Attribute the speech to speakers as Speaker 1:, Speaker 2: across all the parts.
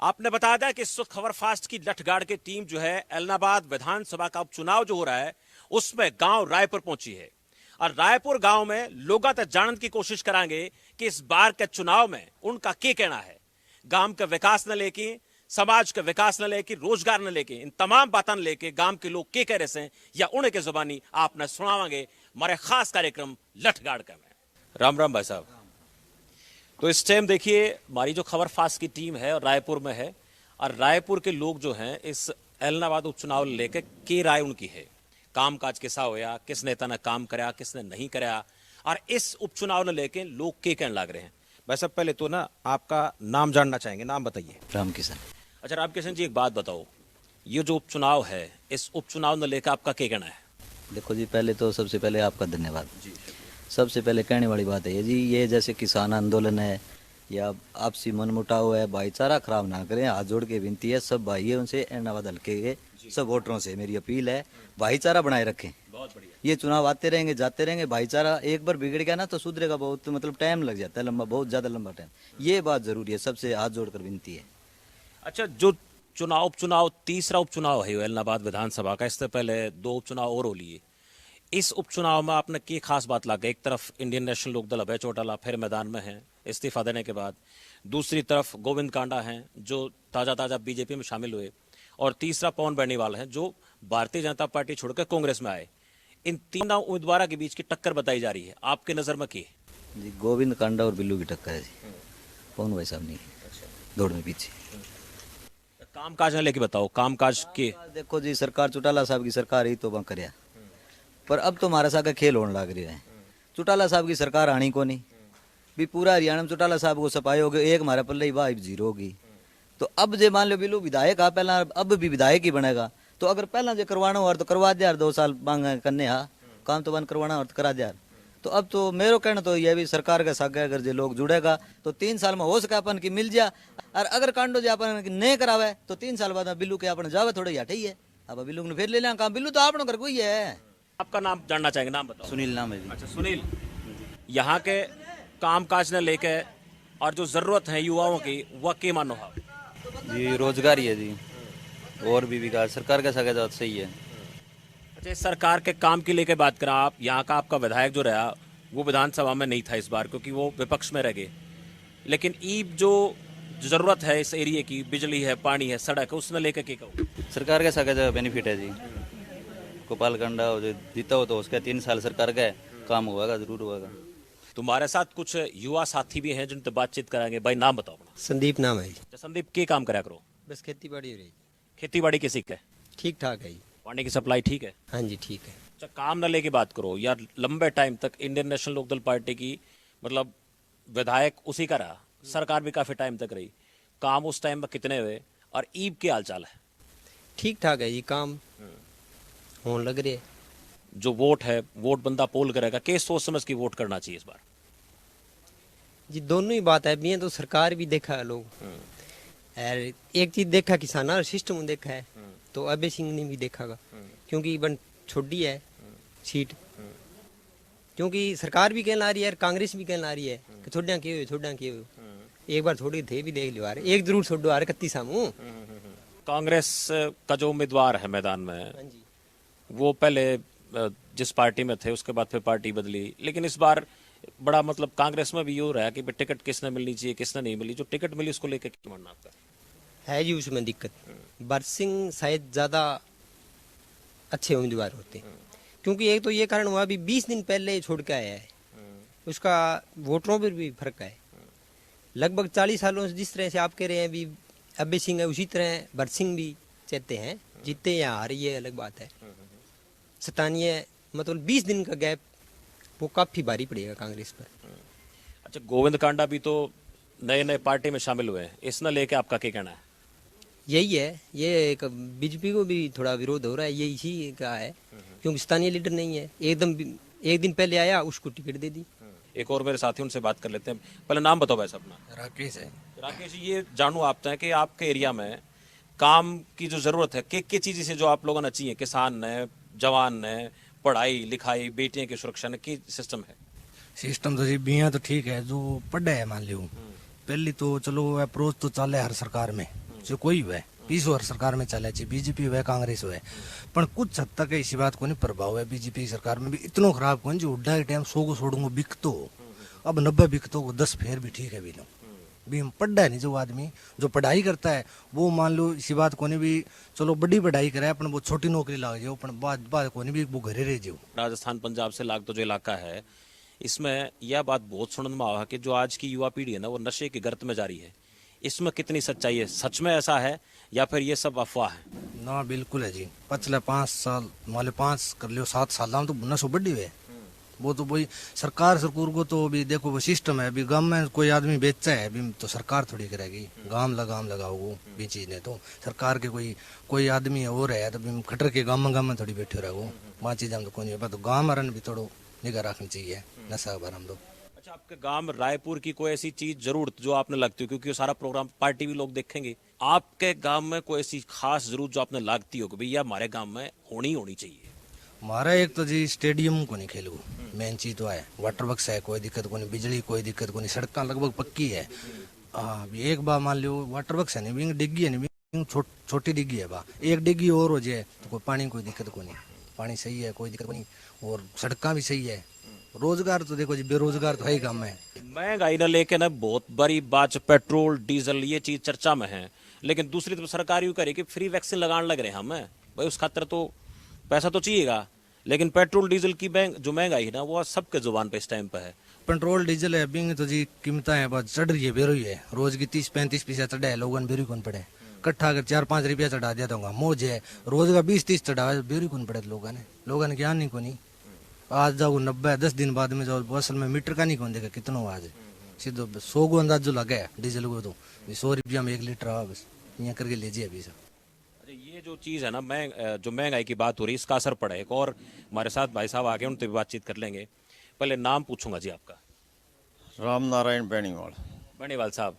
Speaker 1: आपने बताया था कि इस वक्त खबर फास्ट की लठगाड़ की टीम जो है एलनाबाद विधानसभा का उपचुनाव जो हो रहा है उसमें गांव रायपुर पहुंची है और रायपुर गांव में लोगों तक जानने की कोशिश कराएंगे कि इस बार के चुनाव में उनका क्या कहना है। गांव का विकास न लेके, समाज का विकास न लेके, रोजगार न लेके, इन तमाम बातों लेके गांव के लोग क्या कह रहे हैं या उन्हें के जुबानी आपने सुनावांगे हमारे खास कार्यक्रम लठगाड़ का में। राम राम भाई साहब। तो इस टाइम देखिए हमारी जो खबर फास्ट की टीम है और रायपुर में है और रायपुर के लोग जो हैं इस एलनाबाद उपचुनाव लेकर के राय उनकी है, काम काज कैसा होया, किस नेता ने काम कराया, किसने नहीं कराया और इस उपचुनाव ने लेके लोग के कहने लग रहे हैं। भाई साहब पहले तो ना आपका नाम जानना चाहेंगे, नाम बताइए।
Speaker 2: रामकिशन।
Speaker 1: अच्छा रामकिशन जी, एक बात बताओ, ये जो उपचुनाव है इस उपचुनाव ने लेकर आपका क्या कहना है?
Speaker 2: देखो जी, पहले तो सबसे पहले आपका धन्यवाद जी। सबसे पहले कहने वाली बात है जी, ये जैसे किसान आंदोलन है या आपसी मनमुटाव है, भाईचारा खराब ना करें, हाथ जोड़ के विनती है सब भाइयों उनसे एलनाबाद हल्के के सब वोटरों से मेरी अपील है, भाईचारा बनाए रखें।
Speaker 1: बहुत बढ़िया।
Speaker 2: ये चुनाव आते रहेंगे जाते रहेंगे, भाईचारा एक बार बिगड़ गया ना तो सुधरेगा बहुत, मतलब टाइम लग जाता है, लंबा, बहुत ज्यादा लंबा टाइम। ये बात जरूरी है, सबसे हाथ जोड़कर विनती है।
Speaker 1: अच्छा, जो उपचुनाव तीसरा उपचुनाव है एलनाबाद विधानसभा का, इससे पहले दो उपचुनाव और हो लिए, इस उपचुनाव में आपने की खास बात लगा? एक तरफ इंडियन नेशनल लोकदल अभय चौटाला फिर मैदान में है इस्तीफा देने के बाद, दूसरी तरफ गोविंद कांडा हैं जो ताजा बीजेपी में शामिल हुए, और तीसरा पवन बेनीवाल हैं जो भारतीय जनता पार्टी छोड़कर कांग्रेस में आए। इन तीनों उम्मीदवारों के बीच की टक्कर बताई जा रही है, आपके नजर में की?
Speaker 2: जी गोविंद कांडा और बिल्लू की टक्कर है जी, पवन भाई साहब नहीं दौड़ में पीछे।
Speaker 1: काम काज लेके बताओ, काम काज के।
Speaker 2: देखो जी, सरकार चौटाला साहब की सरकार ही तो वहाँ कर, पर अब तो हमारा साथ खेल होने लग रहा है। चौटाला साहब की सरकार आनी को नहीं भी, पूरा हरियाणा में चौटाला साहब को सफाई होगी, एक हमारे पल्ले वाह जीरो होगी। तो अब जे मान लो बिल्लू विधायक आ पहला, अब भी विधायक ही बनेगा, तो अगर पहला जो करवाना हो तो करवा दे यार, 2 साल मांग करने हा काम तो बंद करवाना और करा दे यार। तो अब तो मेरे कहना तो यह भी सरकार के साथ अगर जो लोग जुड़ेगा तो 3 साल में हो सके अपन की मिल जा, और अगर कांडो जो अपन नहीं करावे तो 3 साल बाद बिल्लू के अपन जावे थोड़े हटे ही है। अब बिल्लू ने फिर ले लिया काम, बिल्लू तो आपने कर कोई है।
Speaker 1: आपका नाम जानना चाहेंगे, नाम बताओ।
Speaker 2: सुनील नाम है जी।
Speaker 1: अच्छा सुनील, यहाँ के काम काज ने लेके और जो जरूरत है युवाओं की वह के मानो है?
Speaker 2: जी रोजगार ही है जी, और भी विकास सरकार का सगा सही है।
Speaker 1: अच्छा, इस सरकार के काम की लेके बात करें, आप यहाँ का आपका विधायक जो रहा वो विधानसभा में नहीं था इस बार क्योंकि वो विपक्ष में रह गए, लेकिन ईब जो जरूरत है इस एरिया की, बिजली है, पानी है, सड़क है, उसने लेकर के कहो?
Speaker 2: सरकार का सगा बेनिफिट है जी। गोपाल कांडा जीता हो तो उसका 3 साल सरकार का काम होगा, जरूर होगा।
Speaker 1: तुम्हारे साथ कुछ युवा साथी भी हैं जिनसे बातचीत कराएंगे। भाई नाम बताओ अपना।
Speaker 3: संदीप नाम है जी।
Speaker 1: संदीप के काम करा करो?
Speaker 3: बस खेती बाड़ी हो रही।
Speaker 1: खेती बाड़ी किसी का?
Speaker 3: ठीक ठाक है जी।
Speaker 1: पानी की सप्लाई ठीक है?
Speaker 3: हाँ जी ठीक है।
Speaker 1: अच्छा, काम न लेके बात करो यार, लंबे टाइम तक इंडियन नेशनल लोकदल पार्टी की मतलब विधायक उसी का रहा, सरकार भी काफी टाइम तक रही, काम उस टाइम में कितने हुए और ईब के हाल चाल है?
Speaker 3: ठीक ठाक है जी, काम होने लग रहे है।
Speaker 1: जो वोट है, वोट बंदा पोल करेगा, किस सोच समझ के वोट करना चाहिए इस बार?
Speaker 3: जी दोनों ही बात है, भी तो सरकार भी देखा है लोग, और एक चीज देखा किसान और सिस्टम देखा है, तो अभय सिंह ने भी देखा क्योंकि बन छोड़ी है सीट, क्योंकि सरकार भी कहना आ रही है, कांग्रेस भी कहना आ रही है कि छोड़ा किए हुए एक बार थोड़ी थे भी देख लो, एक जरूर छोड़ो आ रहे 31 सामू।
Speaker 1: कांग्रेस का जो उम्मीदवार है मैदान में, वो पहले जिस पार्टी में थे उसके बाद फिर पार्टी बदली, लेकिन इस बार बड़ा मतलब कांग्रेस में भी ये हो रहा है कि टिकट किसने मिलनी चाहिए, किसने नहीं मिली, जो टिकट मिली उसको लेकर क्या मानना आपका
Speaker 3: है जी? उसमें दिक्कत बरसिंह शायद ज्यादा अच्छे उम्मीदवार होते, क्योंकि एक तो ये कारण हुआ अभी 20 दिन पहले छोड़ के आया है, उसका वोटरों पर भी फर्क है। लगभग 40 सालों से जिस तरह से आप कह रहे हैं अभी अभय सिंह है, उसी तरह बरसिंह भी चाहते हैं जीतते या हार, ये अलग बात है। स्थानीय मतलब 20 दिन का गैप वो काफी भारी पड़ेगा कांग्रेस पर।
Speaker 1: अच्छा, गोविंद कांडा भी तो नए पार्टी में शामिल हुए हैं, इसने लेके आपका क्या कहना है?
Speaker 3: यही है, ये एक बीजेपी को भी थोड़ा विरोध हो रहा है, ये इसी का है, क्योंकि स्थानीय लीडर नहीं है, एक दिन पहले आया उसको टिकट दे दी।
Speaker 1: एक और मेरे साथी, उनसे बात कर लेते हैं। पहले नाम बताओ वैसे अपना।
Speaker 4: राकेश है।
Speaker 1: राकेश जी, ये जानू आपसे है कि आपके एरिया में काम की जो जरूरत है के चीज से जो आप लोगों ने चाहिए, किसान ने, जवान ने, पढ़ाई लिखाई, बेटियों की सुरक्षा ने, की सिस्टम है?
Speaker 4: सिस्टम तो जी बिया तो ठीक है, जो पढ़े है मान लो पहली तो चलो अप्रोच तो चले हर सरकार में, जो कोई हुए किसी और सरकार में चले चाहिए बीजेपी हुए कांग्रेस हुए पर कुछ हद तक इसी बात को नहीं प्रभाव है बीजेपी सरकार में भी इतना खराब कौन जो उड्डा के टाइम 100 को छोड़ूंगा बिकतो अब 90 बिकतो को 10 फेर भी ठीक है भी लो भी हम पढ़ा है नहीं जो आदमी जो पढ़ाई करता है वो मान लो इसी बात को नहीं भी चलो बड़ी पढ़ाई करे अपन वो छोटी नौकरी लाग जाओ अपन बात को नहीं भी वो घरे रह जाओ।
Speaker 1: राजस्थान पंजाब से लागतो जो इलाका है इसमें यह बात बहुत सुनने में आवा कि जो आज की युवा पीढ़ी है ना वो नशे की गर्त में जा रही है, इसमें कितनी सच्चाई है? सच में ऐसा है या फिर ये सब अफवाह है?
Speaker 4: ना बिल्कुल है जी पिछले 5 साल मान लो 5 कर लियो 7 साल में तो नशो बढ़ी हुए वो तो वही सरकार को तो अभी देखो वो सिस्टम है अभी गांव में कोई आदमी बेचा है अभी तो सरकार थोड़ी करेगी गांव लगाओ वो भी चीज ने तो सरकार के कोई आदमी और है तो अभी खटर के गांव में थोड़ी बैठे रहे वो वहाँ चीज हम तो कोई नहीं तो गाँव में भी थोड़ा निगाह रखनी चाहिए नशा बार हम लोग।
Speaker 1: अच्छा, आपके गांव में रायपुर की कोई ऐसी चीज जरूर जो आपने लगती हो क्योंकि वो सारा प्रोग्राम पार्टी भी लोग देखेंगे, आपके गांव में कोई ऐसी खास जरूर जो आपने लगती हो कि भैया हमारे गांव में होनी चाहिए?
Speaker 4: हमारा एक तो जी स्टेडियम को नहीं खेलू मेन चीज तो है वाटर बक्स है कोई दिक्कत को नहीं बिजली कोई दिक्कत को नहीं सड़क लगभग पक्की है। एक बार मान लो वाटर बक्स है नहीं डिग्गी है नहीं छोटी डिग्गी है बा एक डिग्गी और हो जाए तो कोई पानी कोई दिक्कत को नहीं पानी सही है कोई दिक्कत नहीं और सड़क भी सही है। रोजगार तो देखो जी बेरोजगार तो है ही काम है।
Speaker 1: महंगाई न लेके ना बहुत बड़ी बात पेट्रोल डीजल ये चीज चर्चा में है लेकिन दूसरी तरफ सरकार यूं करे कि फ्री वैक्सीन लगाने लग रहे हैं हम भाई उस खातर तो पैसा तो चाहिएगा लेकिन पेट्रोल डीजल की जो महंगाई है ना वो सबके जुबान पे इस टाइम पे है।
Speaker 4: पेट्रोल डीजल है बिंग तो जी कीमतें है बस चढ़ रही है बेरो ही है रोज की 30-35 पैसा चढ़ा है लोगों ने बेरो कौन पड़े इकट्ठा अगर 4-5 रुपया चढ़ा दिया तो मौज है रोज का 20-30 चढ़ा बेरो कौन पड़े लोगों ने क्या नहीं को नहीं आज जाओ 90-10 दिन बाद में जाओ असल में मीटर का नहीं कौन देगा कितना आज सीधो 100 को अंदाज जो लगा है डीजल को तो 100 रुपया में 1 लीटर आवा बस यहाँ करके लीजिए अभी सब।
Speaker 1: ये जो चीज है ना जो महंगाई की बात हो रही है इसका असर पड़ा है। एक और हमारे साथ भाई साहब आगे उनसे भी बातचीत कर लेंगे। पहले नाम पूछूंगा जी आपका।
Speaker 5: राम नारायण बेनीवाल।
Speaker 1: बेनीवाल साहब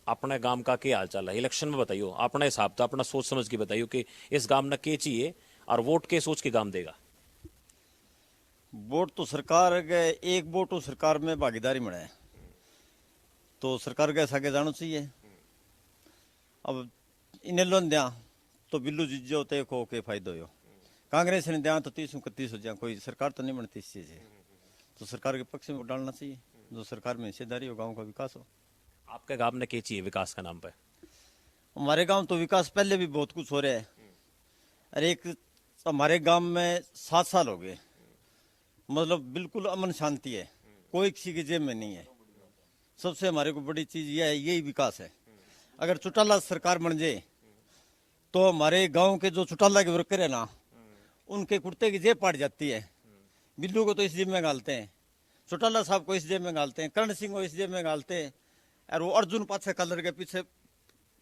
Speaker 1: अपने गांव का क्या हाल चाल है इलेक्शन में बताइयो अपना हिसाब तो अपना सोच समझ के बताइयो कि इस गांव ने के चाहिए और वोट के सोच के गांव देगा?
Speaker 5: वोट तो सरकार के एक वोट तो सरकार में भागीदारी में है तो सरकार के आगे जाना चाहिए। अब इन्हें लोन दिया तो बिल्लू जीजो तो को के फायदो हो कांग्रेस ने दिया तो 30-31 हो जाए कोई सरकार तो नहीं बनती इस चीज है तो सरकार के पक्ष में डालना चाहिए जो सरकार में हिस्सेदारी हो गाँव का विकास हो।
Speaker 1: आपके गांव ने के चाहिए विकास का नाम पे?
Speaker 5: हमारे गांव तो विकास पहले भी बहुत कुछ हो रहा है। अरे एक हमारे गांव में 7 साल हो गए मतलब बिल्कुल अमन शांति है कोई किसी की जेब में नहीं है। सबसे हमारे को बड़ी चीज यह है यही विकास है। अगर चौटाला सरकार बन जाए तो हमारे गांव के जो चौटाला के वर्कर है ना उनके कुर्ते की जेब पाट जाती है। बिल्लू को तो इस जेब में गालते हैं चौटाला साहब को इस जेब में गालते हैं करण सिंह को इस जेब में गालते हैं और वो अर्जुन पाछे कलर के पीछे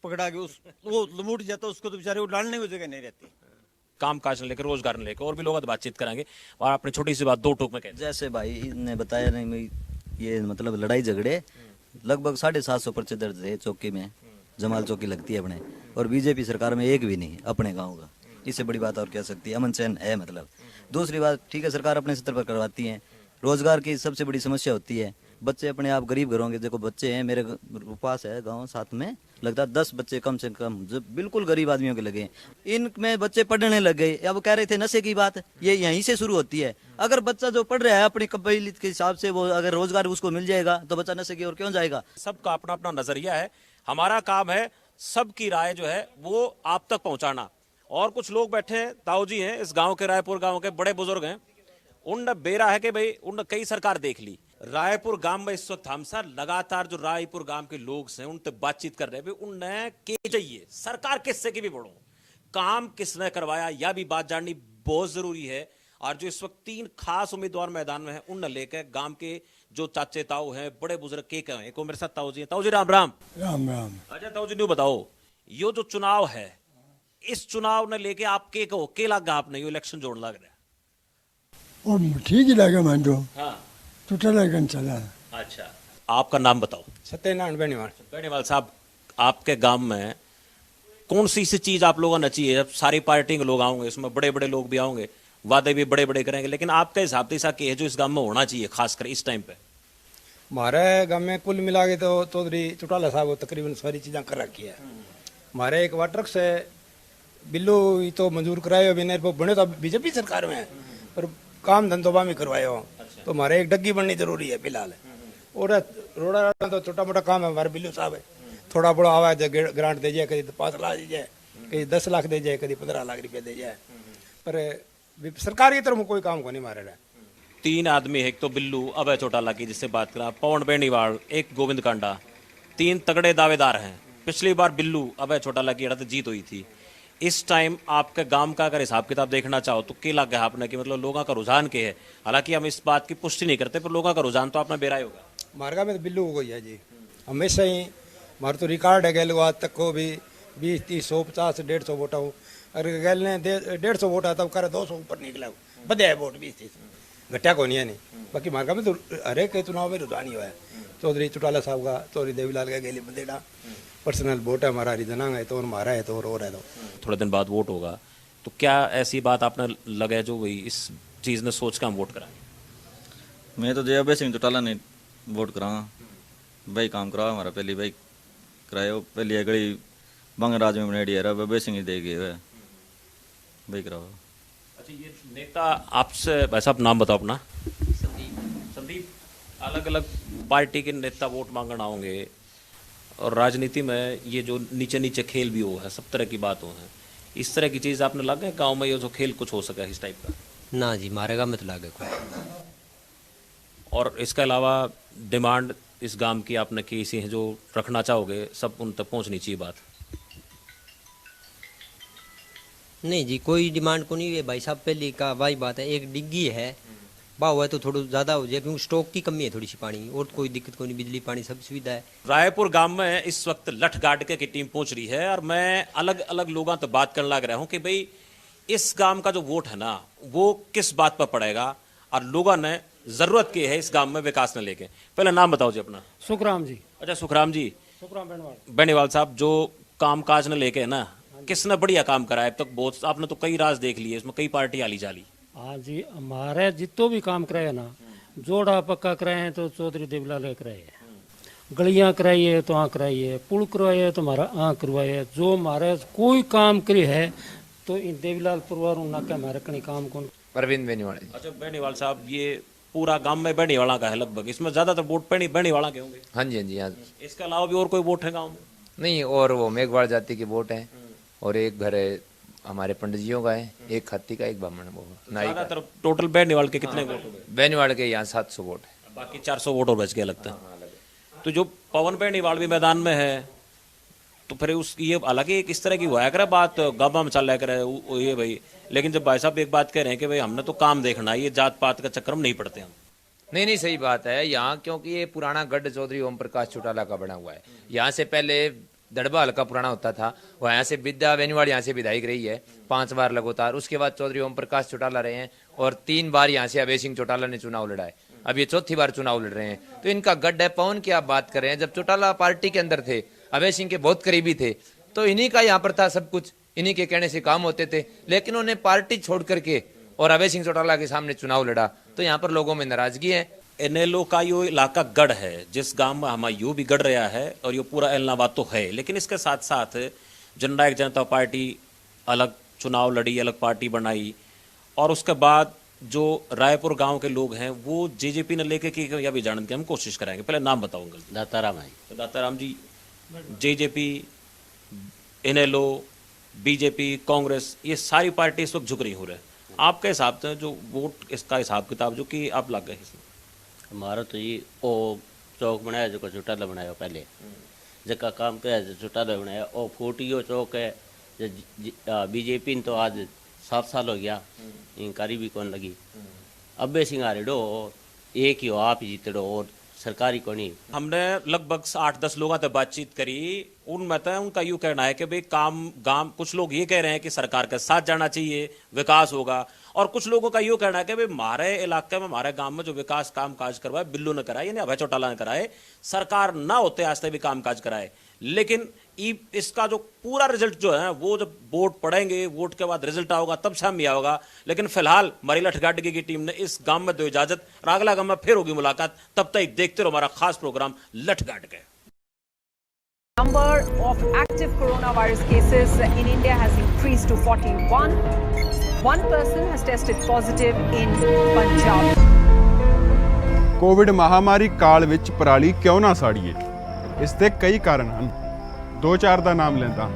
Speaker 5: पकड़ा के वो लमुट जाता उसको तो बेचारे वो डालने की जगह नहीं रहती।
Speaker 1: काम काज लेकर रोजगार लेकर और भी लोगों से बातचीत करेंगे और अपनी छोटी सी बात 2 टूक में कहें।
Speaker 2: जैसे भाई ने बताया नहीं ये मतलब लड़ाई झगड़े लगभग 750 पर्चे दर्ज है चौकी में जमाल चौकी लगती है अपने और बीजेपी सरकार में एक भी नहीं अपने गांव का। इससे बड़ी बात और क्या सकती है अमन चैन है मतलब। दूसरी बात ठीक है सरकार अपने स्तर पर करवाती है रोजगार की सबसे बड़ी समस्या होती है बच्चे अपने आप गरीब घरों के देखो बच्चे हैं मेरे पास है गांव साथ में लगता है 10 बच्चे कम से कम जो बिल्कुल गरीब आदमियों के लगे इनमें बच्चे पढ़ने लग गए। अब कह रहे थे नशे की बात ये यहीं से शुरू होती है। अगर बच्चा जो पढ़ रहा है अपनी कबीलियत के हिसाब से वो अगर रोजगार उसको मिल जाएगा तो बच्चा नशे की ओर क्यों जाएगा?
Speaker 1: सबका अपना अपना नजरिया है। हमारा काम है सबकी राय जो है वो आप तक पहुंचाना। और कुछ लोग बैठे हैं ताऊ जी हैं इस गांव के रायपुर गांव के बड़े बुजुर्ग हैं उन बेरा है कि भाई उन कई सरकार देख ली रायपुर गांव में इस वक्त हम सर लगातार जो रायपुर गांव के लोग हैं उनसे बातचीत कर रहे हैं उन्हें के चाहिए सरकार किससे की भी बढ़ो काम किसने करवाया यह भी बात जाननी बहुत जरूरी है। और जो इस वक्त 3 खास उम्मीदवार मैदान में है उन लेकर गांव के जो चाचे ताऊ हैं बड़े बुजुर्ग के कहें एक मेरे साथ ताऊ जी राम राम।
Speaker 6: राम राम।
Speaker 1: अच्छा ताऊ जी न्यू बताओ यो जो चुनाव है इस चुनाव ने लेके आप के कहो के लग आपने यो इलेक्शन जोड़ लग रहा है?
Speaker 6: और ठीक ही लगा मान दो
Speaker 1: हाँ
Speaker 6: चुटलागन चला।
Speaker 1: अच्छा आपका नाम बताओ?
Speaker 4: सत्यनारायण बेनीवाल।
Speaker 1: बेनीवाल साहब आपके गांव में कौन सी चीज आप लोगों ने चाहिए? जब सारी पार्टी के लोग आएंगे इसमें बड़े बड़े लोग भी आएंगे वादे भी बड़े बड़े करेंगे लेकिन आपके हिसाब से ऐसा क्या है जो इस गांव में होना चाहिए खासकर इस टाइम पे?
Speaker 4: हमारे गांव में कुल मिला के तो चौधरी चौटाला साहब तकरीबन सारी चीज़ें कर रखी है
Speaker 7: हमारे एक वाटर से बिल्लू ये तो मंजूर कराए बिना बने तो बीजेपी सरकार में है, पर काम धंधो में करवाए हो तो हमारे एक डग्गी बननी जरूरी है फिलहाल। और रोड़ा तो छोटा मोटा काम है हमारे बिल्लू साहब है, थोड़ा बड़ा आवाज ग्रांट दे जाए, कभी 5 लाख दे जाए, कभी 10 लाख दे जाए, कभी 15 लाख रुपये दे जाए, पर सरकार की तरफ कोई काम को नहीं मारे रहा।
Speaker 1: 3 आदमी है, एक तो बिल्लू अभय चौटाला की जिससे बात करा, पवन बेनीवाल, एक गोविंद कांडा, 3 तगड़े दावेदार हैं। पिछली बार बिल्लू अभय चौटाला की अड़त जीत हुई थी। इस टाइम आपके गांव का अगर हिसाब किताब देखना चाहो तो क्या लगा आपने कि मतलब लोगों का रुझान क्या है? हालांकि हम इस बात की पुष्टि नहीं करते, पर लोगों का रुझान तो आपने बेरा ही होगा।
Speaker 7: मार्गा में तो बिल्लू हो गई है जी, हमेशा ही हमारा तो रिकॉर्ड है गैल आज तक को भी 20, 30, 100, 50, 150 वोट हो। अगर गैल ने 150 वोट आता करे 200 ऊपर निकला बढ़िया है वोट 20, 30 घटिया को नहीं है नहीं। बाकी मार्गा में तो हर एक चुनाव में रुझान ही हुआ है। चौधरी चौटाला साहब का, चौधरी देवीलाल का गैली बंदेड़ा पर्सनल वोट है हमारा, हरिजनांग है तो हमारा है तो और है तो
Speaker 1: थोड़े दिन बाद वोट होगा, तो क्या ऐसी बात आपने लगे जो वही इस चीज़ ने सोच कर हम वोट कराएं?
Speaker 2: मैं तो जय अभय सिंह चौटाला ने वोट कराऊंगा भाई, काम कराओ हमारा पहली भाई कराए, पहली अगली बंग राज में बनेडी है अभय सिंह ही देगी भाई कराओ।
Speaker 1: अच्छा, ये नेता आपसे भाई साहब नाम बताओ अपना। संदीप, अलग अलग पार्टी के नेता वोट मांगना होंगे और राजनीति में ये जो नीचे नीचे खेल भी हो है, सब तरह की बात हो है, इस तरह की चीज़ आपने लगा है गाँव में ये जो खेल कुछ हो सका इस टाइप का?
Speaker 3: ना जी, मारेगा मत लागे कोई।
Speaker 1: और इसके अलावा डिमांड इस गांव की आपने की सी है जो रखना चाहोगे, सब उन तक पहुंचनी चाहिए बात?
Speaker 3: नहीं जी, कोई डिमांड को नहीं है भाई साहब। पहले का भाई बात है, एक डिग्गी है भाव है तो थोड़ा ज़्यादा हो जाए, क्योंकि स्टॉक की कमी है थोड़ी सी पानी, और कोई दिक्कत कोई नहीं, बिजली पानी सब सुविधा है।
Speaker 1: रायपुर गांव में इस वक्त लठ गाड़के की टीम पहुंच रही है और मैं अलग अलग लोगों से बात करने लग रहा हूं कि भाई इस गांव का जो वोट है ना वो किस बात पर पड़ेगा और लोगों ने जरूरत की है इस गांव में विकास ने लेके। पहले नाम बताओ जी अपना।
Speaker 8: सुखराम जी।
Speaker 1: अच्छा सुखराम जी,
Speaker 8: सुखराम बेनीवाल।
Speaker 1: बेनीवाल साहब, जो काम काज ने लेके है ना, किसने बढ़िया काम करा है अब तक? बहुत आपने तो कई राज देख लिए, इसमें कई पार्टी आली जाली।
Speaker 8: हाँ जी, हमारे जितो भी काम कराए ना, जोड़ा पक्का कराए हैं तो चौधरी देवीलाल के कराए है, गलियां कराई है तो हाँ कराई है, पुल करवाए है तो हमारा हाँ करवाए है। जो हमारे कोई काम करे है तो इन देवीलाल परिवार ना क्या हमारे कहीं काम कौन।
Speaker 9: अरविंद बेनीवाल।
Speaker 1: अच्छा बेनीवाल साहब, ये पूरा गांव में बेनीवाला का है लगभग, इसमें ज्यादातर वोट बेनीवाला के होंगे?
Speaker 9: हाँ जी, हाँ जी, हाँ।
Speaker 1: इसके अलावा भी और कोई वोट है गांव में?
Speaker 9: नहीं, और वो मेघवाड़ जाति के वोट हैं, और एक घर है हमारे पंडित जियों का है, एक खत्ती का, एक ब्राह्मण वो नाई का।
Speaker 1: ज्यादातर टोटल बेनीवाल के कितने वोट हो गए?
Speaker 9: बेनीवाल के यहाँ 700 वोट है,
Speaker 1: बाकी 400 वोट और बच गया लगता है। तो जो पवन बेनीवाल भी मैदान में है तो फिर उस ये हालांकि एक इस तरह की हुआ करे बात गाँव में चल रहा करे ये भाई, लेकिन जब भाई साहब एक बात कह रहे हैं कि भाई हमने तो काम देखना है, ये जात पात का चक्कर में नहीं पड़ते हम।
Speaker 9: नहीं नहीं, सही बात है यहाँ, क्योंकि ये पुराना गढ़ चौधरी ओम प्रकाश चौटाला का बना हुआ है। यहाँ से पहले दड़बा हल्का पुराना होता था, वो यहाँ से विद्या बेनीवाल यहाँ से विधायक रही है 5 बार लगातार। उसके बाद चौधरी ओम प्रकाश चौटाला रहे हैं और 3 बार यहाँ से अभय सिंह चौटाला ने चुनाव लड़ा है, अब ये 4थी बार चुनाव लड़ रहे हैं। तो इनका गढ़ है। पवन की आप बात कर रहे हैं, जब चौटाला पार्टी के अंदर थे, अभय सिंह के बहुत करीबी थे, तो इन्हीं का यहाँ पर था सब कुछ, इन्हीं के कहने से काम होते थे। लेकिन उन्हें पार्टी छोड़ करके और अभय सिंह चौटाला के सामने चुनाव लड़ा, तो यहाँ पर लोगों में नाराजगी है।
Speaker 1: एनएलओ का यो इलाका गढ़ है, जिस गांव में हमारा यू भी गढ़ रहा है और ये पूरा एलनाबाद तो है, लेकिन इसके साथ साथ जननायक जनता पार्टी अलग चुनाव लड़ी, अलग पार्टी बनाई, और उसके बाद जो रायपुर गांव के लोग हैं वो जेजेपी ने लेके की या भी जानने की हम कोशिश कराएंगे। पहले नाम बताऊंगा।
Speaker 10: दाताराम है।
Speaker 1: तो दाताराम जी, जेजेपी, एनएलओ, बीजेपी, कांग्रेस, ये सारी पार्टी इस वक्त झुक रही हो रहे, आपके हिसाब से जो वोट इसका हिसाब किताब जो कि आप लग गए इसमें?
Speaker 10: हमारा तो ये ओ चौक बनाया जो चौटाला बनाया पहले, जगह काम किया जो चौटाला बनाया, ओ फोटियो चौक है बीजेपी ने तो आज 7 साल हो गया, इंकारी भी कौन लगी। अभय सिंह आ रेडो एक ही हो, आप ही जीतड़ो और सरकारी को नहीं।
Speaker 1: हमने लगभग 8-10 लोगों से बातचीत करी, उनमें तो उनका यूँ कहना है कि भाई काम गांव, कुछ लोग ये कह रहे हैं कि सरकार के साथ जाना चाहिए, विकास होगा, और कुछ लोगों का यूँ कहना है कि भाई हमारे इलाके में, हमारे गांव में जो विकास काम काज करवाए बिल्लू ने कराए, यानी अभय चौटाला ने कराए, सरकार ना होते आज तक भी काम काज कराए। लेकिन इसका जो पूरा रिजल्ट जो है वो जब वोट पड़ेंगे, वोट के बाद रिजल्ट आओगा तब सामने होगा। लेकिन फिलहाल हमारी लठ गाड़के की टीम ने इस गांव में दो इजाजत, अगला गांव में फिर होगी मुलाकात। तब तक देखते रहो हमारा खास प्रोग्राम लठ गाड़के।
Speaker 11: Number of active coronavirus cases in India has increased to 41. One person has tested positive in Punjab.
Speaker 12: Covid ਮਹਾਮਾਰੀ ਕਾਲ ਵਿੱਚ ਪਰਾਲੀ ਕਿਉਂ ਨਾ ਸਾੜੀਏ? ਇਸ ਦੇ ਕਈ ਕਾਰਨ ਹਨ। ਦੋ ਚਾਰ ਦਾ ਨਾਮ ਲੈਂਦਾ।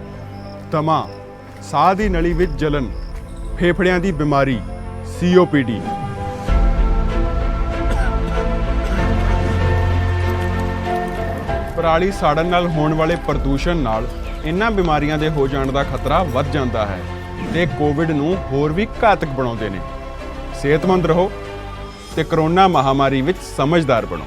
Speaker 12: ਦਮਾ, ਸਾਹ ਦੀ ਨਲੀ ਵਿੱਚ ਜਲਨ, ਫੇਫੜਿਆਂ ਦੀ ਬਿਮਾਰੀ, COPD। ਪਰਾਲੀ ਸਾੜਨ ਨਾਲ ਹੋਣ ਵਾਲੇ ਪ੍ਰਦੂਸ਼ਣ ਨਾਲ ਇਹਨਾਂ ਬਿਮਾਰੀਆਂ ਦੇ ਹੋ ਜਾਣ ਦਾ ਖਤਰਾ ਵੱਧ ਜਾਂਦਾ ਹੈ ਤੇ ਕੋਵਿਡ ਨੂੰ ਹੋਰ ਵੀ ਘਾਤਕ ਬਣਾਉਂਦੇ ਨੇ। ਸਿਹਤਮੰਦ ਰਹੋ ਤੇ ਕਰੋਨਾ ਮਹਾਮਾਰੀ ਵਿੱਚ ਸਮਝਦਾਰ ਬਣੋ।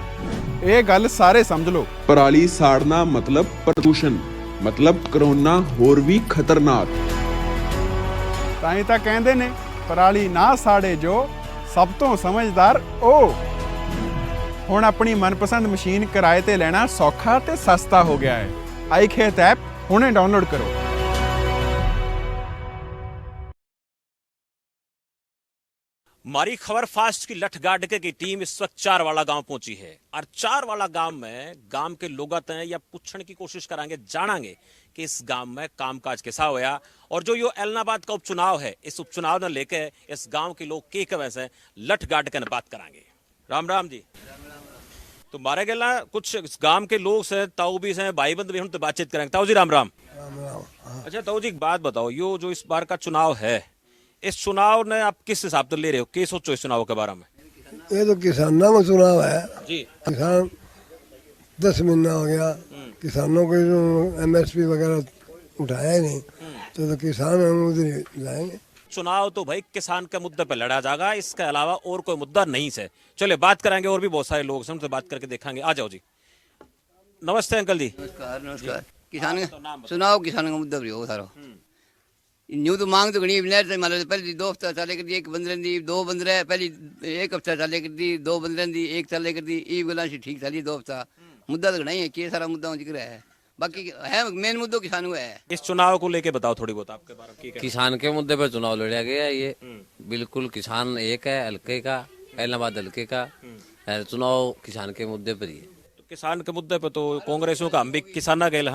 Speaker 12: ਇਹ ਗੱਲ ਸਾਰੇ ਸਮਝ ਲਓ। ਪਰਾਲੀ ਸਾੜਨਾ ਮਤਲਬ ਪ੍ਰਦੂਸ਼ਣ, ਮਤਲਬ ਕਰੋਨਾ ਹੋਰ ਵੀ ਖਤਰਨਾਕ। ਤਾਂ ਹੀ ਤਾਂ ਕਹਿੰਦੇ ਨੇ ਪਰਾਲੀ ਨਾ ਸਾੜੇ ਜੋ, ਸਭ ਤੋਂ ਸਮਝਦਾਰ ਉਹ। ਹੁਣ ਆਪਣੀ ਮਨਪਸੰਦ ਮਸ਼ੀਨ ਕਿਰਾਏ ਤੇ ਲੈਣਾ ਸੌਖਾ ਤੇ ਸਸਤਾ ਹੋ ਗਿਆ ਹੈ। iKhet ਐਪ ਹੁਣੇ ਡਾਊਨਲੋਡ ਕਰੋ।
Speaker 1: हमारी खबर फास्ट की लठ गाड़के की टीम इस वक्त चारवाला गांव पहुंची है और चारवाला गांव में गांव के लोग आते हैं या पूछने की कोशिश करांगे, जानांगे कि इस गांव में कामकाज कैसा होया और जो यो एलनाबाद का उपचुनाव है, इस उपचुनाव ने लेके इस गांव के लोग के वैसे लठ गाड़ के बात करांगे। राम राम जी। तो मारे गला कुछ इस गांव के लोग से ताऊ भी से भाई बंद भी हम तो बातचीत करेंगे। ताऊ जी राम राम। अच्छा ताऊ जी एक बात बताओ, यो जो इस बार का चुनाव है, इस चुनाव ने आप किस हिसाब से ले रहे हो? क्या सोचो इस चुनाव के बारे में?
Speaker 6: ये तो किसानों का चुनाव है
Speaker 1: जी।
Speaker 6: किसान 10 महीना हो गया, किसानों को जो MSP वगैरह उठाया ही नहीं, तो किसान हम उधर ही जाएंगे।
Speaker 1: चुनाव तो भाई किसान के मुद्दे पे लड़ा जाएगा, इसके अलावा और कोई मुद्दा नहीं है। चलिए बात करेंगे, और भी बहुत सारे लोग हैं, उनसे बात करके देखेंगे। आ जाओ जी। नमस्ते अंकल जी।
Speaker 13: नमस्कार। किसान चुनाव किसान का मुद्दा भी हो सारा न्यू तो मांग तो घनी मतलब पहले 2 हफ्ता चाले कर दी, एक बंद रही 2 बंद रहे, पहले 1 हफ्ता चाले कर दी, 2 बंद रही 1 चाले कर दी, ई गला ठीक चाली 2 हफ्ता। मुद्दा तो घना ही है, के सारा मुद्दा जिक्र है, बाकी है मेन मुद्दा किसान हुआ है।
Speaker 1: इस चुनाव को लेके बताओ थोड़ी बहुत आपके बारे में।
Speaker 14: किसान के मुद्दे पर चुनाव लड़ा गया है। ये बिल्कुल किसान एक है, हल्के का, एलनाबाद हल्के का चुनाव किसान के मुद्दे पर ही है।
Speaker 1: तो किसान के मुद्दे पर तो कांग्रेसों का हम भी किसाना गए,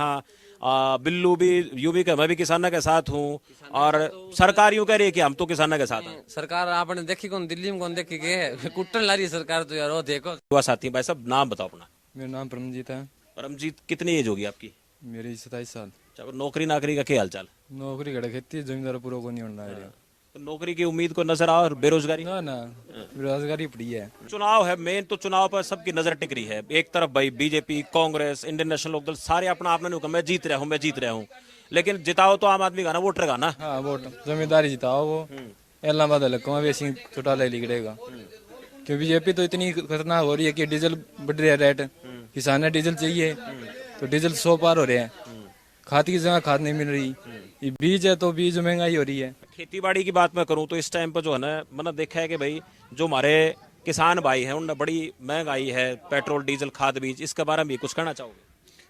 Speaker 1: हाँ बिल्लू भी यूबी का, मैं भी किसाना के साथ हूँ, और सरकार यूँ कह रही है कि हम तो किसाना के साथ हैं।
Speaker 14: सरकार आपने देखी कौन, दिल्ली में कौन देखी के कुट्टन ला रही है सरकार तो यार, वो देखो।
Speaker 1: युवा साथी भाई साहब नाम बताओ अपना।
Speaker 15: मेरा नाम परमजीत है।
Speaker 1: परमजीत, कितनी एज होगी आपकी?
Speaker 15: मेरी 27 साल।
Speaker 1: नौकरी नाकरी का क्या हाल चाल?
Speaker 15: नौकरी घड़ा खेती जमींदार पूरा को नहीं होना है।
Speaker 1: तो नौकरी की उम्मीद को नजर आ, और बेरोजगारी?
Speaker 15: ना ना बेरोजगारी पड़ी है।
Speaker 1: चुनाव है मेन, तो चुनाव पर सबकी नजर टिक रही है। एक तरफ भाई BJP, Congress, Indian National Lok Dal, सारे अपना आपने नहीं कहा मैं जीत रहा हूँ, मैं जीत रहा हूँ, लेकिन जिताओ तो आम आदमी का ना, वोटर का ना।
Speaker 15: हाँ वोट जमींदारी जिताओ, वो इलाहाबाद हल्का भी ऐसी चुटाला लिखड़ेगा, क्योंकि बीजेपी तो इतनी खतरनाक हो रही है कि डीजल बढ़ रहा है रेट, किसान ने डीजल चाहिए तो डीजल 100 पार हो रहे हैं, खाद की जगह खाद नहीं मिल रही, ये बीज है तो बीज महंगाई हो रही है।
Speaker 1: खेती बाड़ी की बात मैं करूं तो इस टाइम पर जो है ना, मैंने देखा है कि भाई जो हमारे किसान भाई हैं उनने बड़ी महंगाई है, पेट्रोल डीजल खाद बीज, इसके बारे में कुछ कहना चाहोगे?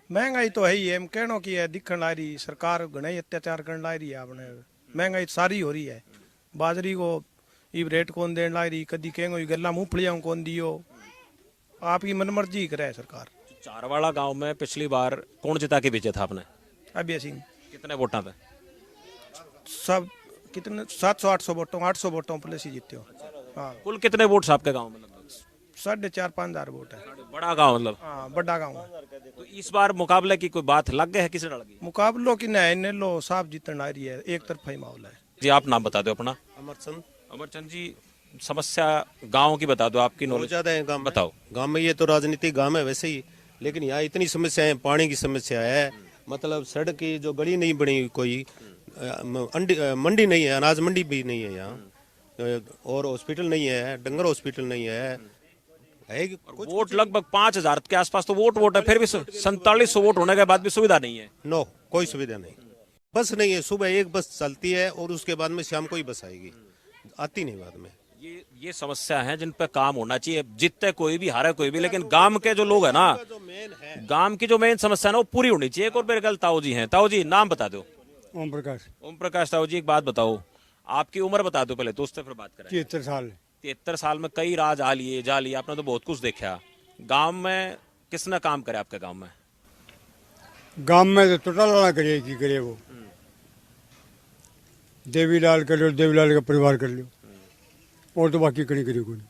Speaker 7: महंगाई तो है ही है, कहनो की है, दिखण ला रही सरकार घना ही अत्याचार करने ला रही है। आपने महंगाई सारी हो रही है, बाजरी को ये रेट कौन देने ला रही, कदी कहेंगे गला मूंगफलियां कौन दियो, आपकी मनमर्जी करे सरकार।
Speaker 1: चारवाला गांव में पिछली बार कौन जिता के बेचे था आपने?
Speaker 7: अभय सिंह।
Speaker 1: कितने वोटा पे?
Speaker 7: सब कितने 700-800 वोटों, 800 वोटों पुलिस ही जीते हो। हाँ।
Speaker 1: कुल कितने वोट आपके गांव में? लगभग
Speaker 7: 4,500-5 हज़ार वोट है।
Speaker 1: बड़ा गांव मतलब?
Speaker 7: हाँ बड़ा गांव।
Speaker 1: तो इस बार मुकाबले की कोई बात लग गई है, किसे लगी?
Speaker 7: मुकाबलों की नए ने लो साफ जीतने आ रही है, एक तरफा ही माहौल है।
Speaker 1: जी आप नाम बता दो अपना।
Speaker 16: अमरचंद।
Speaker 1: अमरचंद जी, समस्या गांव की बता दो, आपकी नॉलेज
Speaker 16: ज्यादा है गांव में।
Speaker 1: बताओ।
Speaker 16: गांव में ये तो राजनीतिक गांव है वैसे ही, लेकिन यहाँ इतनी समस्याएं, पानी की समस्या है, मतलब सड़क की जो गली नहीं बनी, कोई मंडी नहीं है, अनाज मंडी भी नहीं है यहाँ, और हॉस्पिटल नहीं है, डंगर हॉस्पिटल नहीं है।
Speaker 1: वोट लगभग 5,000 के आसपास तो वोट है, फिर भी 4700 वोट होने के बाद भी सुविधा नहीं है।
Speaker 16: नो, कोई सुविधा नहीं, बस नहीं है। सुबह एक बस चलती है और उसके बाद में शाम को ही बस आएगी, आती नहीं बाद में।
Speaker 1: ये समस्या है जिन पे काम होना चाहिए, जीतते कोई भी हारे कोई भी, लेकिन गांव के जो लोग है ना, गांव की जो मेन समस्या है ना वो पूरी होनी चाहिए। एक और मेरे कल ताऊ जी हैं, ताऊ जी नाम बता दो।
Speaker 6: ओम प्रकाश।
Speaker 1: ओम प्रकाश। ताऊ जी एक बात बताओ, आपकी उम्र बता दो पहले, दोस्तों फिर बात करें।
Speaker 6: 73 साल।
Speaker 1: 73 साल में कई राज आ लिए जा लिए, आपने तो बहुत कुछ देखा। गांव में किसने काम करे आपके गांव में?
Speaker 17: गांव में तो चौटाला करे की करे वो देवीलाल कर लो, देवीलाल का परिवार कर लो, और तो बाकी कहीं करे कोई।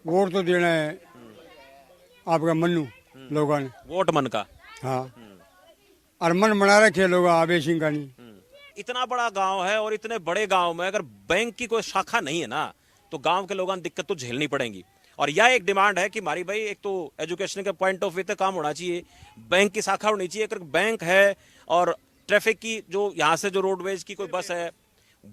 Speaker 17: वोट तो देना है आपका मन्नू लोगों ने,
Speaker 1: वोट मन का।
Speaker 17: हाँ, और मन बना रखे लोग आवेश सिंह का नहीं।
Speaker 1: इतना बड़ा गांव है और इतने बड़े गांव में अगर बैंक की कोई शाखा नहीं है ना तो गांव के लोगों को दिक्कत तो झेलनी पड़ेगी। और यह एक डिमांड है कि हमारी भाई एक तो एजुकेशन के पॉइंट ऑफ व्यू से काम होना चाहिए, बैंक की शाखा होनी चाहिए। अगर बैंक है और ट्रैफिक की जो यहाँ से जो रोडवेज की कोई बस है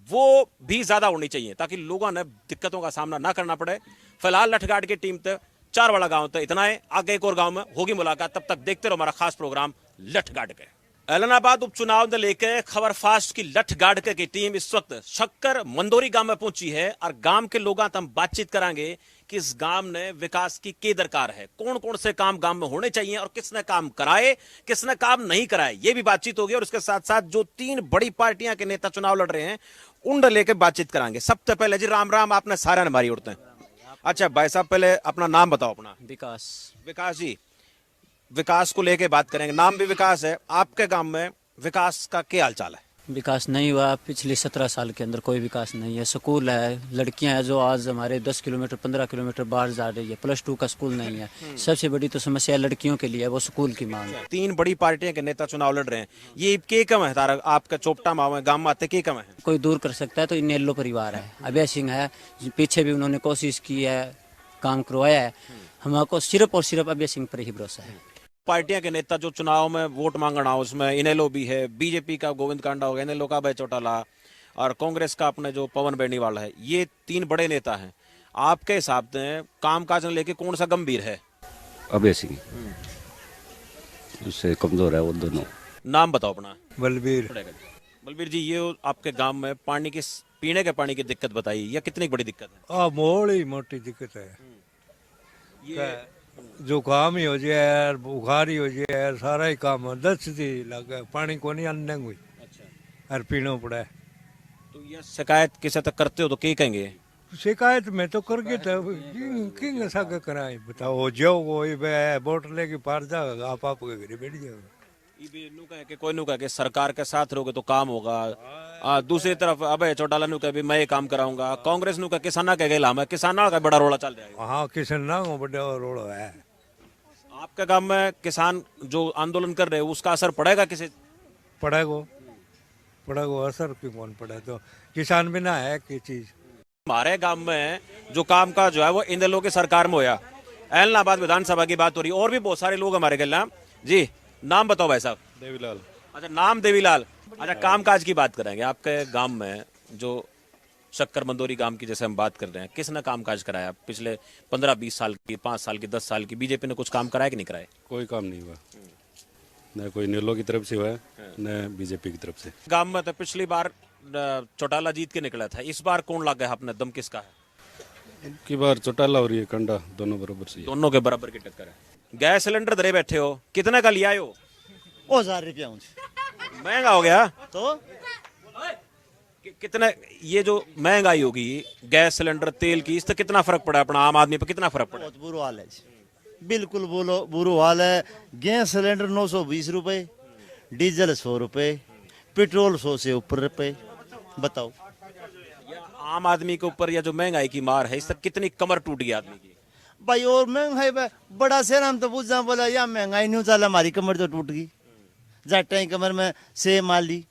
Speaker 1: वो भी ज्यादा होनी चाहिए ताकि लोगों ने दिक्कतों का सामना ना करना पड़े। फिलहाल लठगाड़ की टीम तक 4 वाला गांव तक इतना है, आगे एक और गांव में होगी मुलाकात। तब तक देखते रहो हमारा खास प्रोग्राम लठगाड़ के। एलनाबाद उपचुनाव ने लेकर खबर फास्ट की लठगाड़ की टीम इस वक्त शक्कर मंदोरी गांव में पहुंची है और गांव के लोगों से हम बातचीत करांगे कि इस गांव ने विकास की के दरकार है, कौन कौन से काम गांव में होने चाहिए और किसने काम कराए किसने काम नहीं कराए, ये भी बातचीत होगी। और उसके साथ साथ जो 3 बड़ी पार्टियां के नेता चुनाव लड़ रहे हैं उन लेकर बातचीत करांगे। सबसे पहले जी राम राम, आपने सारा हमारी उड़ते हैं। अच्छा भाई साहब पहले अपना नाम बताओ। अपना विकास जी, विकास को लेके बात करेंगे। नाम भी विकास है, आपके गांव में विकास का क्या हाल चाल है?
Speaker 18: विकास नहीं हुआ पिछले 17 साल के अंदर, कोई विकास नहीं है। स्कूल है, लड़कियां हैं जो आज हमारे 10 किलोमीटर 15 किलोमीटर बाहर जा रही है, +2 का स्कूल नहीं है। सबसे बड़ी तो समस्या लड़कियों के लिए है, वो स्कूल की मांग है।
Speaker 1: 3 बड़ी पार्टियां के नेता चुनाव लड़ रहे हैं, ये के कम है तारा आपका चोपटा माव गांव में आते के कम है?
Speaker 18: कोई दूर कर सकता है तो इनेलो परिवार है, अभय सिंह है, पीछे भी उन्होंने कोशिश की है, काम करवाया है। हमको सिर्फ और सिर्फ अभय सिंह पर ही भरोसा है।
Speaker 1: पार्टियां के नेता जो चुनाव में वोट मांगना, उसमें इनेलो भी है, बीजेपी का गोविंद कांडा हो गया, इनेलो का अभय चौटाला और कांग्रेस का अपने जो पवन बेनीवाल है, ये 3 बड़े नेता हैं। आपके हिसाब से कामकाज ने लेके कौन सा गंभीर है?
Speaker 19: अभय सिंह, उससे कमजोर है वो दोनों।
Speaker 1: नाम बताओ अपना।
Speaker 17: बलबीर।
Speaker 1: बलबीर जी, ये आपके गांव में पानी की पीने के पानी की दिक्कत बताइए, या कितनी बड़ी दिक्कत है?
Speaker 17: मोड़ ही मोटी दिक्कत है, जो काम ही हो जाए, बुखार ही हो जाए, सारा ही काम 10 दिन लगा, पानी को नहीं आने कोई। अच्छा। और पीना पड़ा है।
Speaker 1: तो ये शिकायत किसी तक करते हो तो क्या कहेंगे?
Speaker 17: शिकायत में तो करके तो किंग ऐसा कराए बताओ, जाओ वो वोट लेके पार जाओ, आप के घरे बैठ जाओ।
Speaker 1: कोई नु कहे कि सरकार के साथ रहोगे तो काम होगा। दूसरी तरफ अबे चौटाला नु कहे भी मैं ये काम कराऊंगा। कांग्रेस नु कहे किसाना के गेला में, किसाना का बड़ा रोला चल रहा है।
Speaker 17: हाँ, किसाना का बड़ा रोला है।
Speaker 1: आपके गांव में किसान जो आंदोलन कर रहे हैं उसका असर पड़ेगा किसी?
Speaker 17: पड़ेगा असर क्यों कौन पड़े, तो किसान बिना है की चीज।
Speaker 1: हमारे गांव में जो काम का जो है वो इन दिनों की सरकार में होया। एलनाबाद विधानसभा की बात हो रही है और भी बहुत सारे लोग हमारे गला जी। नाम बताओ भाई साहब।
Speaker 16: देवीलाल।
Speaker 1: अच्छा, नाम देवीलाल। अच्छा, कामकाज की बात करेंगे। आपके गांव में जो शक्कर मंदोरी गांव की जैसे हम बात कर रहे हैं, किसने कामकाज कराया पिछले 15-20 साल की, 5 साल की, 10 साल की? बीजेपी ने कुछ काम कराया कि नहीं कराया?
Speaker 19: कोई काम नहीं हुआ, न कोई नेलो की तरफ से हुआ न बीजेपी की तरफ से।
Speaker 1: गांव में तो पिछली बार चौटाला जीत के निकला था, इस बार कौन लग गया अपने दम किसका है?
Speaker 19: की बार चौटाला और ये कंडा दोनों बराबर से,
Speaker 1: दोनों के बराबर की टक्कर है। गैस सिलेंडर धरे बैठे हो, कितने का लिया हो?
Speaker 5: 1000 रुपया।
Speaker 1: महंगा हो गया
Speaker 5: तो
Speaker 1: कितने ये जो महंगाई होगी गैस सिलेंडर तेल की, इससे कितना फर्क पड़ा अपना आम आदमी पर? कितना फर्क पड़ा?
Speaker 5: बहुत बुरा हाल है, बिल्कुल बुरा हाल है। गैस सिलेंडर 920 रुपए, डीजल 100 रुपए, पेट्रोल 100 से ऊपर रुपए। बताओ,
Speaker 1: आम आदमी के ऊपर या जो महंगाई की मार है इससे कितनी कमर टूट गई आदमी की
Speaker 5: भाई। और महंगाई बड़ा शहर हम तो पूछा बोला या महंगाई नहीं चला, हमारी कमर तो टूट गई। जाटा कमर में सेम मार ली।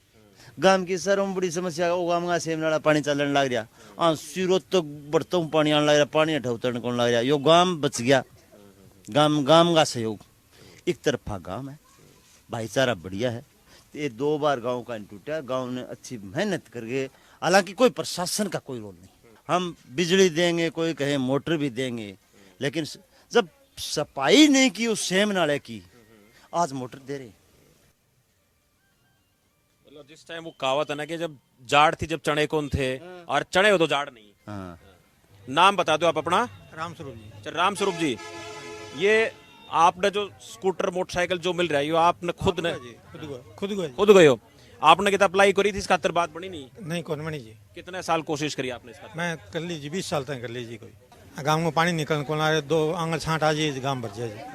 Speaker 5: गांव की सर बड़ी समस्या, वो गांव का सेम नाला पानी चलन लग रहा। हाँ, सिरों तक बर्तों पानी आने लग रहा, पानी हटा उतरने को लग रहा। यो गांव बच गया। गांव का सहयोग एक तरफा गांव है, भाईचारा बढ़िया है। ये 2 बार गांव का नहीं टूटा, गांव ने अच्छी मेहनत करके। हालांकि कोई प्रशासन का कोई रोल नहीं। हम बिजली देंगे, कोई कहे मोटर भी देंगे, लेकिन जब सफाई नहीं की उस सेम नाले की, आज मोटर दे रहे।
Speaker 1: जिस टाइम वो कहावत है ना कि जब जाड़ थी जब चने कौन थे, और चने हो तो जाड़ नहीं।
Speaker 5: हाँ।
Speaker 1: नाम बता दो आप अपना।
Speaker 7: रामस्वरूप जी।
Speaker 1: अच्छा, रामस्वरूप जी, ये आपने जो स्कूटर मोटरसाइकिल जो मिल रहा है, ये आपने खुद गए हो? आपने कितना अप्लाई करी थी, इस खातर बात बनी नहीं?
Speaker 7: कौन बनी जी।
Speaker 1: कितने साल कोशिश करी आपने इसका?
Speaker 7: मैं कर लीजिए 20 साल तक कर लीजिए। कोई गाँव में पानी निकल को 2 आंगल छाट आ जाए, गाँव भर जाए,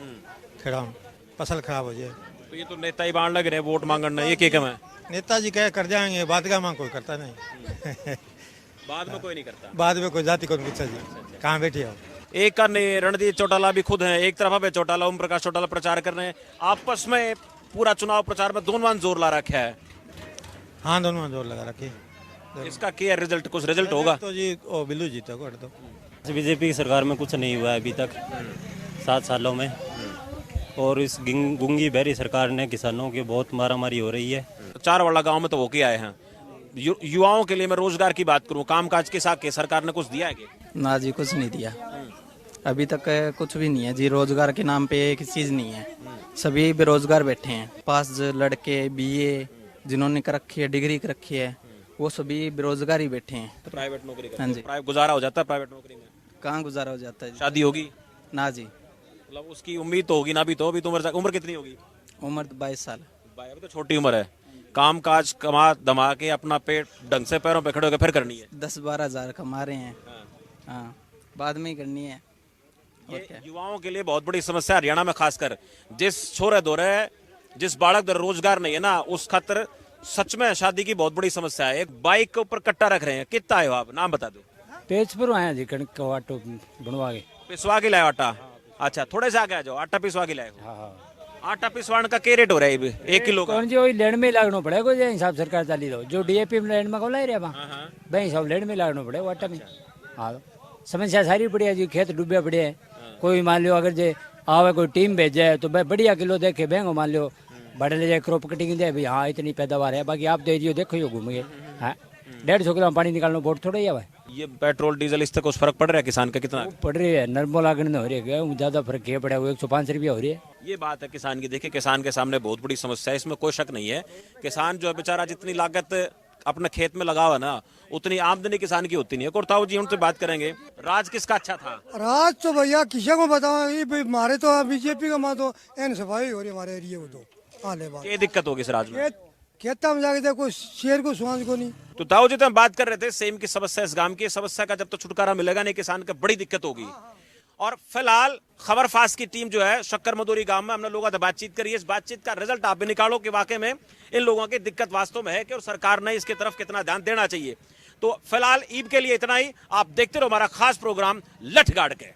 Speaker 7: खेड़ा फसल खराब हो जाए,
Speaker 1: तो ये तो नेता ही बाण लग रहे हैं वोट मांगना, ये क्या है?
Speaker 20: नेताजी कह कर जाएंगे, बाद का मांग कोई करता नहीं।
Speaker 1: बाद में कोई नहीं करता,
Speaker 20: बाद में कोई जाति को पूछा जी कहाँ बैठे हो।
Speaker 1: एक का रणदीप चौटाला भी खुद हैं, एक तरफ पे चौटाला, ओम प्रकाश चौटाला प्रचार कर रहे हैं, आपस में पूरा चुनाव प्रचार में दोनों जोर ला रखा है।
Speaker 20: हाँ, दोनों जोर लगा रखे।
Speaker 1: इसका क्या रिजल्ट, कुछ रिजल्ट होगा?
Speaker 20: तो जी ओ बिल्लू जीता को तो
Speaker 21: बीजेपी की सरकार में कुछ नहीं हुआ है अभी तक 7 सालों में, और इस गुंगी बहरी सरकार ने किसानों की बहुत मारामारी हो रही है।
Speaker 1: 4 वाला गांव में तो होके आए हैं। युवाओं के लिए मैं रोजगार की बात करूं, कामकाज के साथ के सरकार ने कुछ दिया है क्या?
Speaker 22: ना जी, कुछ नहीं दिया अभी तक, कुछ भी नहीं है जी। रोजगार के नाम पे एक चीज नहीं है, सभी बेरोजगार बैठे हैं। पास जो लड़के बीए जिन्होंने कर रखी है, डिग्री कर रखी है, वो सभी बेरोजगार ही बैठे हैं।
Speaker 1: तो प्राइवेट नौकरी करते
Speaker 22: हाँ
Speaker 1: हैं,
Speaker 22: जी।
Speaker 1: प्राइवेट गुजारा हो जाता है प्राइवेट नौकरी में?
Speaker 22: कहाँ गुजारा हो जाता है जी?
Speaker 1: शादी होगी?
Speaker 22: ना जी।
Speaker 1: मतलब उसकी उम्मीद तो होगी ना, भी तो अभी तो उम्र कितनी होगी?
Speaker 22: उम्र 22 साल।
Speaker 1: अभी तो छोटी उम्र है। काम काज कमा दमा के अपना पेट ढंग से पैरों पे खड़े होकर फिर करनी है।
Speaker 22: 10-12 हजार कमा रहे हैं। हाँ, बाद में ही करनी है।
Speaker 1: ये युवाओं के लिए बहुत बड़ी समस्या है हरियाणा में, खासकर जिस छोरे दौरे जिस बालक दर रोजगार नहीं है ना, उस खातर सच में शादी की बहुत बड़ी समस्या है। एक बाइक के ऊपर कट्टा रख रहे हैं, कितना आए हो आप, नाम बता दो।
Speaker 8: तेजपुर आया जी, कणक का आटो बनवा के
Speaker 1: पिसवा के लाए आटा? अच्छा, थोड़े से आगे आ जाओ, आटा पिसवा के लाए हो? आटा पिसवाने का क्या रेट हो रहा है 1 किलो का?
Speaker 8: कौन जी वही लेन में लागनो पड़ेगा, जो हिसाब सरकार चाली दो, जो डीएपी में लेन में को ला रहे भाई हिसाब लेन में लागनो पड़ेगा आटा में। हाँ, समस्या सारी पड़ी है जी, खेत डूबे पड़े हैं। कोई मान लो अगर जे आवे कोई टीम भेजे तो भाई बढ़िया किलो देखे बेंगो, मान लो बड़े ले जाए क्रॉप कटिंग दे भाई, हाँ इतनी पैदावार है, बाकी आप दे दियो देखो ही घूम गए। हाँ, 150 किलो पानी निकालना बोट थोड़ा ही है भाई।
Speaker 1: ये पेट्रोल डीजल इससे कुछ फर्क पड़ रहा है किसान का? कितना
Speaker 8: पड़ रही है? नर्मो लागण हो रही है, ज्यादा फर्क है पड़ा, 105 रुपया हो रही है।
Speaker 1: ये बात है किसान की। देखिए, किसान के सामने बहुत बड़ी समस्या है, इसमें कोई शक नहीं है। किसान जो है बेचारा जितनी लागत अपने खेत में लगा हुआ ना, उतनी आमदनी किसान की होती नहीं है। कोरताऊ जी, उनसे बात करेंगे। राज किसका अच्छा था?
Speaker 6: राज तो भैया किसी को बताओ, ये हमारे तो बीजेपी का माँ तो एन सफाई हो रही हमारे एरिया में तो आने बाद।
Speaker 1: क्या दिक्कत होगी इस राज में?
Speaker 6: खेता में जाके देखो, शेर को सुहान को नहीं।
Speaker 1: तो ताऊ जी, तो हम बात कर रहे थे सेम की समस्या, इस गांव की समस्या का जब तो छुटकारा मिलेगा नहीं, किसान का बड़ी दिक्कत होगी। और फिलहाल खबर फास्ट की टीम जो है शक्कर मधुरी गांव में, हमने लोगों से बातचीत करी है। इस बातचीत का रिजल्ट आप भी निकालो कि वाकई में इन लोगों की दिक्कत वास्तव में है कि और सरकार ने इसकी तरफ कितना ध्यान देना चाहिए। तो फिलहाल ईद के लिए इतना ही। आप देखते रहो हमारा खास प्रोग्राम लठ गाड़ के।